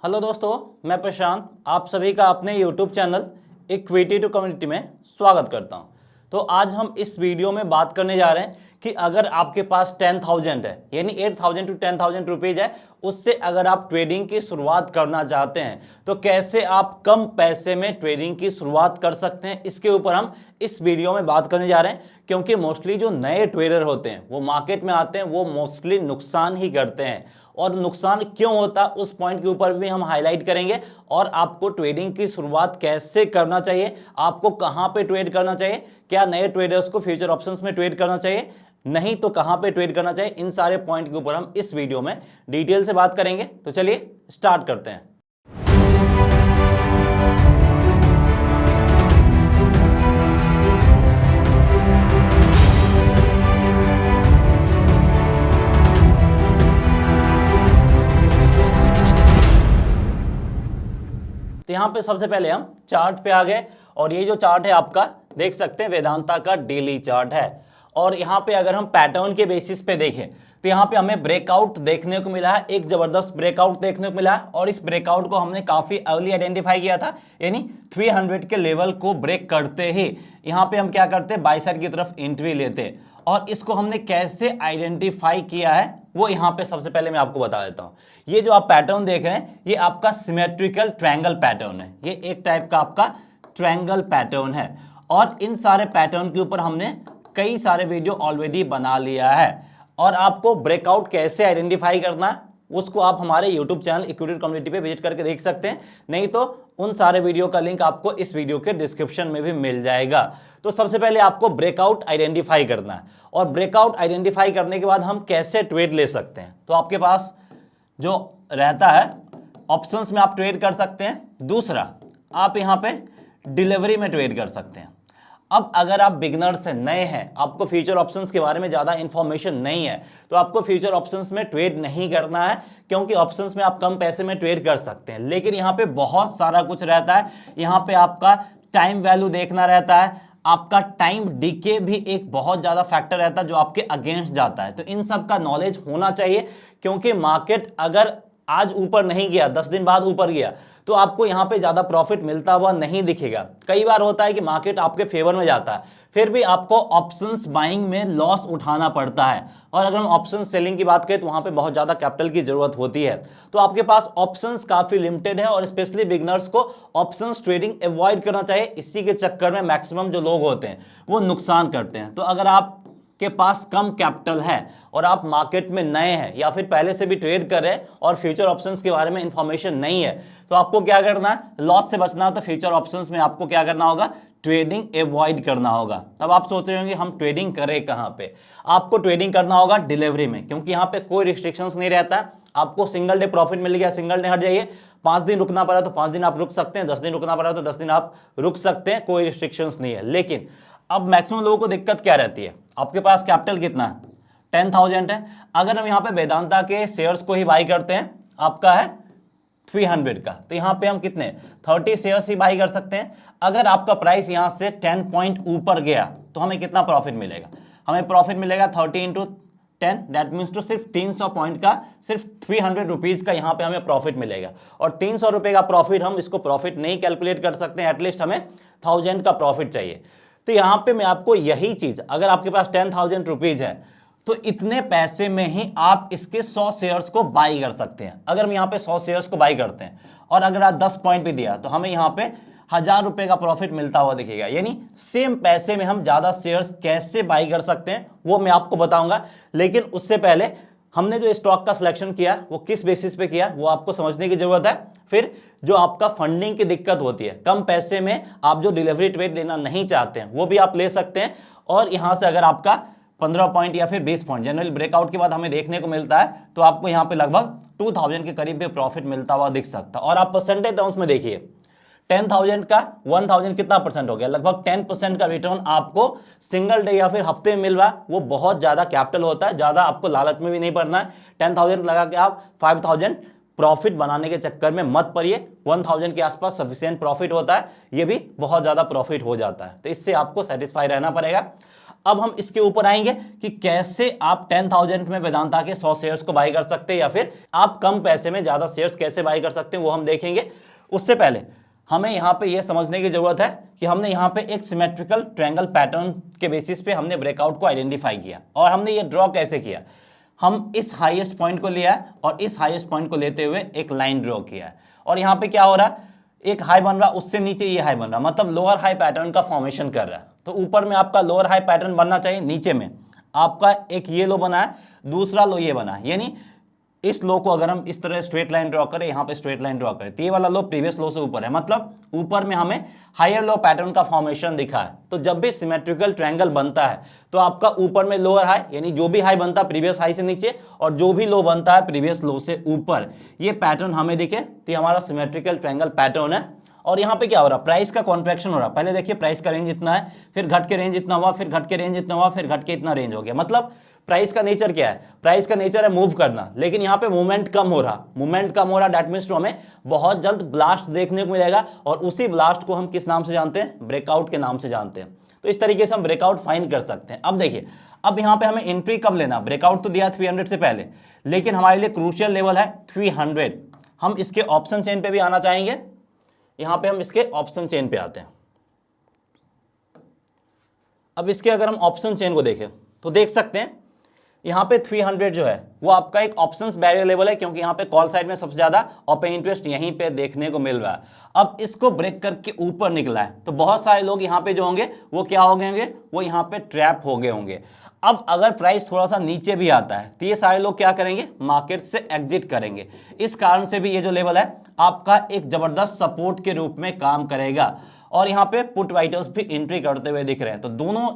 Hello दोस्तों, मैं प्रशांत आप सभी का अपने YouTube channel equity to community में स्वागत करता हूं। तो आज हम इस वीडियो में बात करने जा रहे हैं कि अगर आपके पास 10,000 है यानी 8,000 टू 10,000 रुपीज है, उससे अगर आप ट्रेडिंग की शुरुआत करना चाहते हैं तो कैसे आप कम पैसे में ट्रेडिंग की शुरुआत कर सकते हैं, इसके ऊपर हम इस वीडियो में बात करने जा रहे हैं। क्योंकि मोस्टली जो नए ट्रेडर होते हैं वो मार्केट में आते हैं, वो मोस्टली नुकसान ही करते हैं। और नुकसान क्यों होता है उस पॉइंट के ऊपर भी हम हाईलाइट करेंगे। और आपको ट्रेडिंग की शुरुआत कैसे करना चाहिए, आपको कहां पे ट्रेड करना चाहिए, क्या नए ट्रेडर्स को फ्यूचर ऑप्शंस में ट्रेड करना चाहिए, नहीं तो कहां पे ट्रेड करना चाहिए, इन सारे पॉइंट के ऊपर हम इस वीडियो में डिटेल से बात करेंगे। तो चलिए स्टार्ट करते हैं। तो यहां पे सबसे पहले हम चार्ट पे आ गए और ये जो चार्ट है आपका देख सकते हैं वेदांता का डेली चार्ट है। और यहां पे अगर हम पैटर्न के बेसिस पे देखें तो यहां पे हमें ब्रेकआउट देखने को मिला है, एक जबरदस्त ब्रेकआउट देखने को मिला है। और इस ब्रेकआउट को हमने काफी अर्ली आइडेंटिफाई किया था, यानी 300 के लेवल को ब्रेक करते ही यहां पे हम क्या करते हैं, बाय साइड की तरफ एंट्री लेते। और इसको हमने कैसे आइडेंटिफाई किया है वो यहां पे सबसे पहले मैं आपको बता देता हूं। ये जो आप पैटर्न देख रहे हैं ये आपका सिमेट्रिकल ट्रायंगल पैटर्न है, ये एक टाइप का आपका ट्रायंगल पैटर्न है। और इन सारे पैटर्न के ऊपर हमने कई सारे वीडियो ऑलरेडी बना लिया है। और आपको ब्रेकआउट कैसे आइडेंटिफाई करना है उसको आप हमारे YouTube चैनल इक्विटी कम्युनिटी पे विजिट करके देख सकते हैं, नहीं तो उन सारे वीडियो का लिंक आपको इस वीडियो के डिस्क्रिप्शन में भी मिल जाएगा। तो सबसे पहले आपको ब्रेकआउट आइडेंटिफाई करना है और ब्रेकआउट आइडेंटिफाई करने के बाद हम कैसे ट्रेड ले सकते हैं। तो आपके पास जो रहता है ऑप्शंस में आप ट्रेड कर सकते हैं, दूसरा आप यहां पे डिलीवरी में ट्रेड कर सकते हैं। अब अगर आप बिगनर से नए हैं, आपको फ्यूचर ऑप्शंस के बारे में ज़्यादा इंफॉर्मेशन नहीं है, तो आपको फ्यूचर ऑप्शंस में ट्रेड नहीं करना है, क्योंकि ऑप्शंस में आप कम पैसे में ट्रेड कर सकते हैं। लेकिन यहाँ पे बहुत सारा कुछ रहता है, यहाँ पे आपका टाइम वैल्यू देखना रहता है, आपका टाइम डीके भी एक बहुत ज़्यादा फैक्टर रहता है जो आपके अगेंस्ट जाता है। तो इन सब का नॉलेज होना चाहिए, क्योंकि मार्केट अगर आज ऊपर नहीं गया, 10 दिन बाद ऊपर गया, तो आपको यहां पे ज्यादा प्रॉफिट मिलता हुआ नहीं दिखेगा। कई बार होता है कि मार्केट आपके फेवर में जाता है, फिर भी आपको ऑप्शंस बाइंग में लॉस उठाना पड़ता है। और अगर हम ऑप्शन सेलिंग की बात करें तो वहां पे बहुत ज्यादा कैपिटल की जरूरत होती है। तो आपके पास ऑप्शंस काफी लिमिटेड है और स्पेशली बिगनर्स को ऑप्शंस ट्रेडिंग अवॉइड करना चाहिए। इसी के चक्कर में मैक्सिमम जो लोग होते हैं वो नुकसान करते हैं। तो अगर आप के पास कम कैपिटल है और आप मार्केट में नए हैं या फिर पहले से भी ट्रेड कर रहे हैं और फ्यूचर ऑप्शंस के बारे में इंफॉर्मेशन नहीं है, तो आपको क्या करना है, लॉस से बचना है तो फ्यूचर ऑप्शंस में आपको क्या करना होगा, ट्रेडिंग अवॉइड करना होगा। तब आप सोच रहे होंगे हम ट्रेडिंग करें कहां पे, आपको ट्रेडिंग करना होगा डिलीवरी में, क्योंकि यहां पे कोई रिस्ट्रिक्शंस नहीं रहता है। आपको सिंगल डे प्रॉफिट मिल गया, सिंगल डे हट जाइए, 5 दिन रुकना पड़ा तो 5 दिन आप रुक सकते हैं, 10 दिन रुकना पड़ा तो 10 दिन आप रुक सकते हैं, कोई रिस्ट्रिक्शंस नहीं है। लेकिन अब मैक्सिमम लोगों को दिक्कत क्या रहती है, आपके पास कैपिटल कितना है, 10,000 है। अगर हम यहां पे वेदांता के शेयर्स को ही बाई करते हैं, आपका है 300 का, तो यहां पे हम कितने 30 शेयर्स ही बाई कर सकते हैं। अगर आपका प्राइस यहां से 10 पॉइंट ऊपर गया तो हमें कितना प्रॉफिट मिलेगा, हमें प्रॉफिट मिलेगा 30 इंटू 10, दैट मीन्स टू सिर्फ 300 पॉइंट का, सिर्फ 300 रुपीज का यहां पे हमें प्रॉफिट मिलेगा। और 300 रुपए का प्रॉफिट हम इसको प्रॉफिट नहीं कैलकुलेट कर सकते हैं, एटलीस्ट हमें 1000 का प्रॉफिट चाहिए। तो यहां पे मैं आपको यही चीज, अगर आपके पास 10,000 रुपीज है तो इतने पैसे में ही आप इसके 100 शेयर्स को बाई कर सकते हैं। अगर हम यहां पे 100 शेयर्स को बाई करते हैं और अगर आप 10 पॉइंट भी दिया तो हमें यहां पे 1000 रुपए का प्रॉफिट मिलता हुआ दिखेगा। यानी सेम पैसे में हम ज्यादा शेयर्स कैसे बाई कर सकते हैं वो मैं आपको बताऊंगा। लेकिन उससे पहले हमने जो स्टॉक का सिलेक्शन किया वो किस बेसिस पे किया वो आपको समझने की जरूरत है। फिर जो आपका फंडिंग की दिक्कत होती है, कम पैसे में आप जो डिलीवरी ट्रेड लेना नहीं चाहते हैं वो भी आप ले सकते हैं। और यहां से अगर आपका 15 पॉइंट या फिर 20 पॉइंट जनरली ब्रेकआउट के बाद हमें देखने को मिलता है, तो आपको यहां पे लगभग 2000 के करीब भी प्रॉफिट मिलता हुआ दिख सकता है। और आप परसेंटेज टर्म्स में देखिए, 10,000 का 1000 कितना परसेंट हो गया, लगभग 10% का रिटर्न आपको सिंगल डे या फिर हफ्ते में मिल रहा है। वो बहुत ज्यादा कैपिटल होता है, ज्यादा आपको लालच में भी नहीं पड़ना है। 10,000 लगा के आप 5,000 प्रॉफिट बनाने के चक्कर में मत पड़िए। 1000 के आसपास सफिशिएंट प्रॉफिट होता है, ये भी बहुत ज्यादा प्रॉफिट हो जाता है। तो इससे आपको सेटिस्फाई रहना पड़ेगा। अब हम इसके ऊपर आएंगे कि कैसे आप 10,000 में वेदांता के 100 शेयर्स को बाई कर सकते हैं, या फिर आप कम पैसे में ज्यादा शेयर्स कैसे बाई कर सकते हैं, वो हम देखेंगे। उससे पहले हमें यहाँ पे ये समझने की जरूरत है कि हमने यहाँ पे एक सिमेट्रिकल ट्रायंगल पैटर्न के बेसिस पे हमने ब्रेकआउट को आइडेंटिफाई किया, और हमने ये ड्रॉ कैसे किया। हम इस हाईएस्ट पॉइंट को लिया है और इस हाईएस्ट पॉइंट को लेते हुए एक लाइन ड्रॉ किया है, और यहाँ पे क्या हो रहा है, एक हाई बन रहा, उससे नीचे ये हाई बन रहा, मतलब लोअर हाई पैटर्न का फॉर्मेशन कर रहा है। तो ऊपर में आपका लोअर हाई पैटर्न बनना चाहिए, नीचे में आपका एक ये लो बना है, दूसरा लो ये बना है। यानी इस लो को अगर हम इस तरह स्ट्रेट लाइन ड्रॉ करें, यहाँ पे स्ट्रेट लाइन ड्रॉ करें, तो ये वाला लो प्रीवियस लो से ऊपर है, मतलब ऊपर में हमें हायर लो पैटर्न का फॉर्मेशन दिखा है। तो जब भी सिमेट्रिकल ट्रायंगल बनता है तो आपका ऊपर में लोअर हाई, यानी जो भी हाई बनता है प्रीवियस हाई से नीचे, और जो भी लो बनता है प्रीवियस लो से ऊपर, ये पैटर्न हमें दिखे तो हमारा सिमेट्रिकल ट्रायंगल पैटर्न है। और यहाँ पे क्या हो रहा है, प्राइस का कॉन्ट्रैक्शन हो रहा है। पहले देखिए प्राइस का रेंज इतना है, फिर घट के रेंज इतना हुआ, फिर घट के रेंज इतना हुआ, फिर घट के इतना रेंज हो गया। मतलब प्राइस का नेचर क्या है, प्राइस का नेचर है मूव करना, लेकिन यहाँ पे मूवमेंट कम हो रहा, मूवमेंट कम हो रहा, दैट मीन्स हमें बहुत जल्द ब्लास्ट देखने को मिलेगा, और उसी ब्लास्ट को हम किस नाम से जानते हैं, ब्रेकआउट के नाम से जानते हैं। तो इस तरीके से हम ब्रेकआउट फाइंड कर सकते हैं। अब देखिए, अब यहाँ पे हमें एंट्री कब लेना, ब्रेकआउट तो दिया 300 से पहले, लेकिन हमारे लिए क्रूशियल लेवल है 300। हम इसके ऑप्शन चेन पे भी आना चाहेंगे, यहाँ पे हम इसके ऑप्शन चेन पे आते हैं। अब इसके अगर हम ऑप्शन चेन को देखें तो देख सकते हैं यहाँ पे 300 जो है वो आपका एक ऑप्शंस बैरियर लेवल है, क्योंकि यहाँ पे कॉल साइड में सबसे ज्यादा ओपन इंटरेस्ट यहीं पे देखने को मिल रहा है। अब इसको ब्रेक करके ऊपर निकला है, तो बहुत सारे लोग यहाँ पे जो होंगे वो क्या हो गए होंगे, वो यहाँ पे ट्रैप हो गए होंगे। अब अगर प्राइस थोड़ा सा नीचे भी आता है तो ये सारे लोग क्या करेंगे, मार्केट से एग्जिट करेंगे। इस कारण से भी ये जो लेवल है आपका एक जबरदस्त सपोर्ट के रूप में काम करेगा, और यहाँ पे पुट राइटर्स भी एंट्री करते हुए दिख रहे हैं। तो दोनों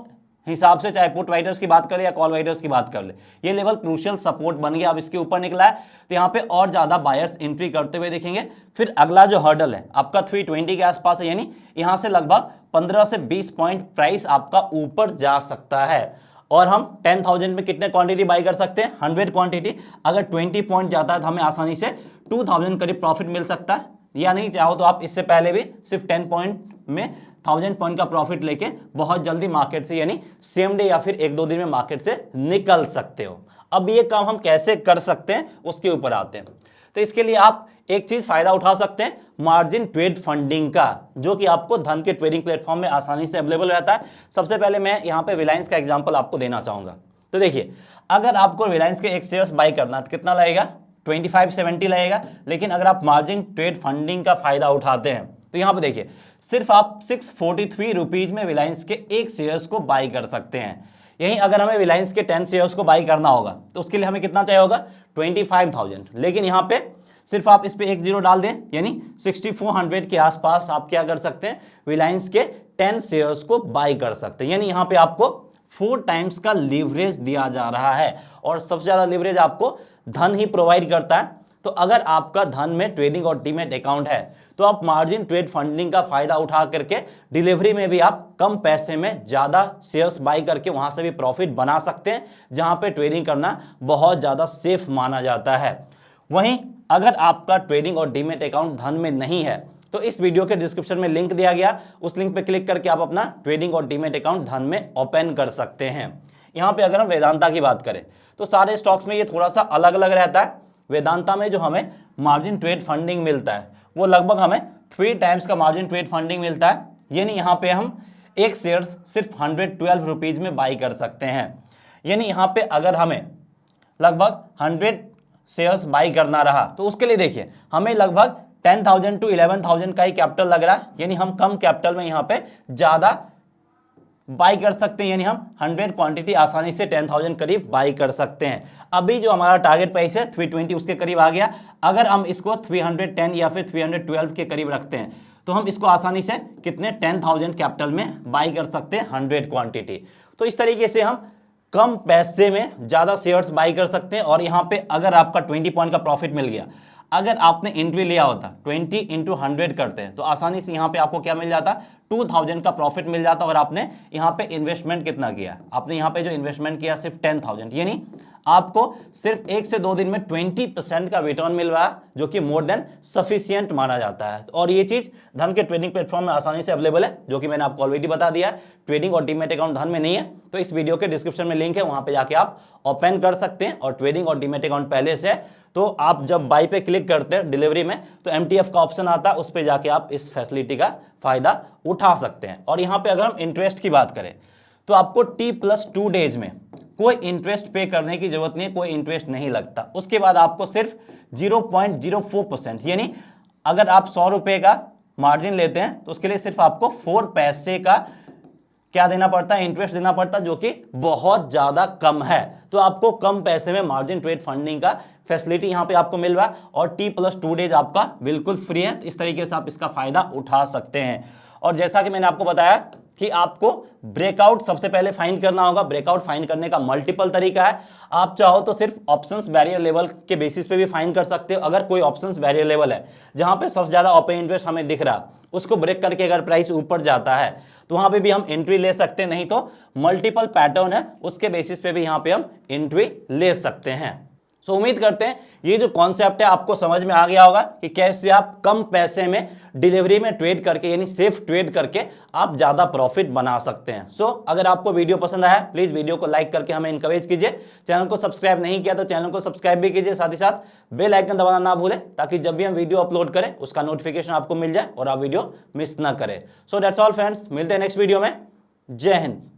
हिसाब से, चाहे पुट राइटर्स की बात करें या कॉल राइटर्स की बात कर ले, ये लेवल क्रूशियल सपोर्ट बन गया। अब इसके ऊपर निकला है तो यहाँ पे और ज्यादा बायर्स एंट्री करते हुए दिखेंगे। फिर अगला जो हर्डल है आपका 320 के आसपास है, यानी यहाँ से लगभग 15 से 20 पॉइंट प्राइस आपका ऊपर जा सकता है, और हम 10,000 में कितने क्वांटिटी बाई कर सकते हैं, 100 क्वांटिटी। अगर 20 पॉइंट जाता है तो हमें आसानी से 2,000 करीब प्रॉफिट मिल सकता है, या नहीं चाहो तो आप इससे पहले भी सिर्फ 10 पॉइंट में 1000 पॉइंट का प्रॉफिट लेके बहुत जल्दी मार्केट से, यानी सेम डे या फिर 1-2 दिन में मार्केट से निकल सकते हो। अब ये काम हम कैसे कर सकते हैं उसके ऊपर आते हैं। तो इसके लिए आप एक चीज फायदा उठा सकते हैं, मार्जिन ट्रेड फंडिंग का, जो कि आपको धन के ट्रेडिंग प्लेटफॉर्म में आसानी से अवेलेबल रहता है। सबसे पहले मैं यहाँ पे रिलायंस का एग्जांपल आपको देना चाहूंगा। तो देखिए, अगर आपको रिलायंस के एक शेयर्स बाई करना है तो कितना लगेगा, 2570 लगेगा। लेकिन अगर आप मार्जिन ट्रेड फंडिंग का फायदा उठाते हैं तो यहाँ पे देखिए, सिर्फ आप 643 रुपीज में रिलायंस के एक शेयर्स को बाई कर सकते हैं। यहीं अगर हमें रिलायंस के 10 शेयर्स को बाई करना होगा तो उसके लिए हमें कितना चाहिए होगा, 25,000। लेकिन यहाँ पे सिर्फ आप इस पे एक जीरो डाल दें, यानी 6400 के आसपास आप क्या कर सकते हैं, रिलायंस के 10 शेयर्स को बाई कर सकते हैं। यानी यहाँ पे आपको 4 टाइम्स का लीवरेज दिया जा रहा है, और सबसे ज्यादा लीवरेज आपको धन ही प्रोवाइड करता है। तो अगर आपका धन में ट्रेडिंग और डीमैट अकाउंट है तो आप मार्जिन ट्रेड फंडिंग का फायदा उठा करके डिलीवरी में भी आप कम पैसे में ज्यादा शेयर्स बाई करके वहां से भी प्रॉफिट बना सकते हैं, जहां पे ट्रेडिंग करना बहुत ज्यादा सेफ माना जाता है। वहीं अगर आपका ट्रेडिंग और डीमैट अकाउंट धन में नहीं है तो इस वीडियो के डिस्क्रिप्शन में लिंक दिया गया, उस लिंक पे क्लिक करके आप अपना ट्रेडिंग और डीमैट अकाउंट धन में ओपन कर सकते हैं। यहाँ पे अगर हम वेदांता की बात करें तो सारे स्टॉक्स में ये थोड़ा सा अलग अलग रहता है। वेदांता में जो हमें मार्जिन ट्रेड फंडिंग मिलता है वो लगभग हमें 3 टाइम्स का मार्जिन ट्रेड फंडिंग मिलता है। यानी यहाँ पे हम एक शेयर सिर्फ 112 रुपीज में बाई कर सकते हैं। यानी यहाँ पे अगर हमें लगभग 100 शेयर्स बाई करना रहा तो उसके लिए देखिए हमें लगभग 10,000 to 11,000 का ही कैपिटल लग रहा है। यानी हम कम कैपिटल में यहाँ पे ज्यादा बाई कर सकते हैं, यानी हम 100 क्वांटिटी आसानी से 10,000 करीब बाई कर सकते हैं। अभी जो हमारा टारगेट प्राइस है 320 उसके करीब आ गया। अगर हम इसको 310 या फिर 312 के करीब रखते हैं तो हम इसको आसानी से कितने 10,000 कैपिटल में बाई कर सकते हैं 100 क्वांटिटी। तो इस तरीके से हम कम पैसे में ज्यादा शेयर्स बाई कर सकते हैं। और यहाँ पे अगर आपका 20 पॉइंट का प्रॉफिट मिल गया, अगर आपने एंट्री लिया होता 20 × 100 करते हैं तो आसानी से यहाँ पे आपको क्या मिल जाता 2000 का प्रॉफिट मिल जाता अगर आपने यहाँ पे इन्वेस्टमेंट कितना किया, आपने यहाँ पे जो इन्वेस्टमेंट किया सिर्फ 10,000, यानी आपको सिर्फ 1 से 2 दिन में 20% का रिटर्न मिल रहा है, जो कि मोर देन सफिशिएंट माना जाता है। और ये चीज धन के ट्रेडिंग प्लेटफॉर्म में आसानी से अवेलेबल है, जो कि मैंने आपको ऑलरेडी बता दिया है। ट्रेडिंग और डीमैट अकाउंट धन में नहीं है तो इस वीडियो के डिस्क्रिप्शन में लिंक है, वहां पे जाके आप ओपन कर सकते हैं। और ट्रेडिंग और डीमैट अकाउंट पहले से है तो आप जब बाई पे क्लिक करते हैं डिलीवरी में तो MTF का ऑप्शन आता है, उस पर जाके आप इस फैसिलिटी का फायदा उठा सकते हैं। और यहाँ पे अगर हम इंटरेस्ट की बात करें तो आपको T+2 डेज में कोई इंटरेस्ट पे करने की जरूरत नहीं है, कोई इंटरेस्ट नहीं लगता। उसके बाद आपको सिर्फ 0.04% यानी अगर आप 100 रुपए का मार्जिन लेते हैं तो उसके लिए सिर्फ आपको 4 पैसे का क्या देना पड़ता है, इंटरेस्ट देना पड़ता है, जो कि बहुत ज्यादा कम है। तो आपको कम पैसे में मार्जिन ट्रेड फंडिंग का फैसिलिटी यहां पे आपको मिल रहा है और T+2 डेज आपका बिल्कुल फ्री है। इस तरीके से आप इसका फायदा उठा सकते हैं। और जैसा कि मैंने आपको बताया कि आपको ब्रेकआउट सबसे पहले फाइंड करना होगा। ब्रेकआउट फाइंड करने का मल्टीपल तरीका है। आप चाहो तो सिर्फ ऑप्शंस बैरियर लेवल के बेसिस पे भी फाइंड कर सकते हो। अगर कोई ऑप्शंस बैरियर लेवल है जहां पे सबसे ज्यादा ओपन इंटरेस्ट हमें दिख रहा, उसको ब्रेक करके अगर प्राइस ऊपर जाता है तो वहां पे भी हम एंट्री ले सकते हैं। नहीं तो मल्टीपल पैटर्न है उसके बेसिस पे भी यहां पे हम एंट्री ले सकते हैं। सो उम्मीद करते हैं ये जो कॉन्सेप्ट है आपको समझ में आ गया होगा कि कैसे आप कम पैसे में डिलीवरी में ट्रेड करके यानी सेफ ट्रेड करके आप ज्यादा प्रॉफिट बना सकते हैं। सो अगर आपको वीडियो पसंद आया प्लीज वीडियो को लाइक करके हमें इनकरेज कीजिए। चैनल को सब्सक्राइब नहीं किया तो चैनल को सब्सक्राइब भी कीजिए, साथ ही साथ बेल आइकन दबाना ना भूलें ताकि जब भी हम वीडियो अपलोड करें उसका नोटिफिकेशन आपको मिल जाए और आप वीडियो मिस ना करें। सो दैट्स ऑल फ्रेंड्स, मिलते हैं नेक्स्ट वीडियो में। जय हिंद।